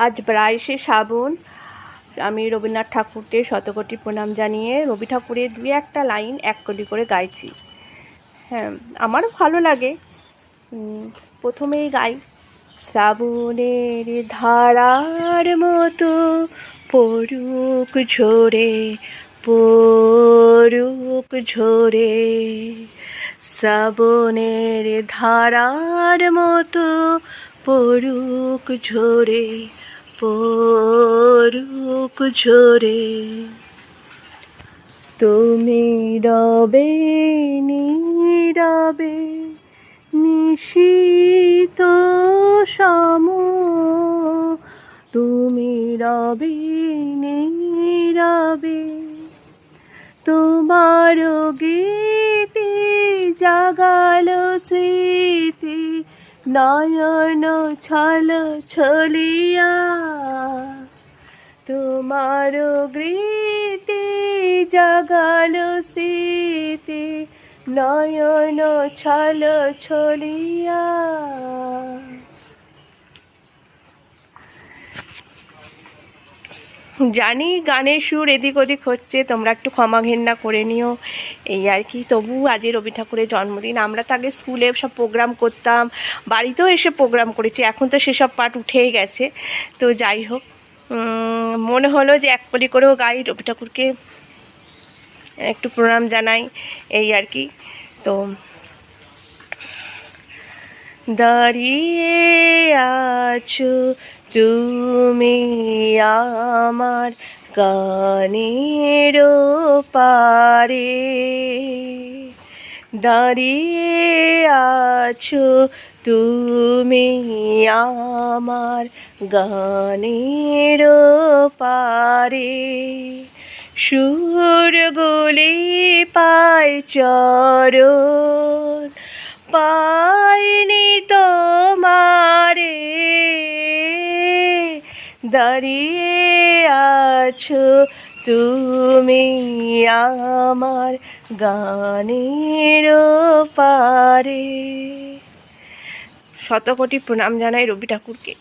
আজ 22শে শ্রাবণ। আমি রবীন্দ্রনাথ ঠাকুরকে শতকোটি প্রণাম জানিয়ে রবি ঠাকুরের দুই একটা লাইন এক কলি করে গাইছি। হ্যাঁ, আমারও ভালো লাগে। প্রথমেই গাই। শ্রাবণের ধারার মতো পড়ুক ঝরে, পড়ুক ঝরে। শ্রাবণের ধারার মতো পড়ুক ঝরে, পড়ুক ঝরে। তুমি রবে নীরবে নিশীত সম, তুমি রবে নীরবে। তোমার গীতি জাগালো স্মৃতি নয়ন ছল ছলিয়া। তোমার গীতি জাগালো স্মৃতি নয়ন ছল ছলিয়া। জানি গানের সুর এদিক ওদিক হচ্ছে, তোমরা একটু ক্ষমা ঘেন্না করে নিও, এই আর কি। তবু আজ রবি ঠাকুরের জন্মদিন। আমরা তো আগে স্কুলে সব প্রোগ্রাম করতাম, বাড়িতেও এসে প্রোগ্রাম করেছি, এখন তো সেসব পার্ট উঠেই গেছে। তো যাই হোক, মনে হলো যে এক কলি করেও গাই, রবি ঠাকুরকে একটু প্রণাম জানাই, এই আর কি। তো দাঁড়িয়ে আছো তুমি আমার গানের পারে, দাঁড়িয়ে আছো তুমি আমার গানের পারে। সুরগুলি পাই চরণ, পাইনি তোমারে, দাঁড়িয়ে আছো তুমি আমার গানের পারে। শতকোটি প্রণাম জানাই রবি ঠাকুরকে।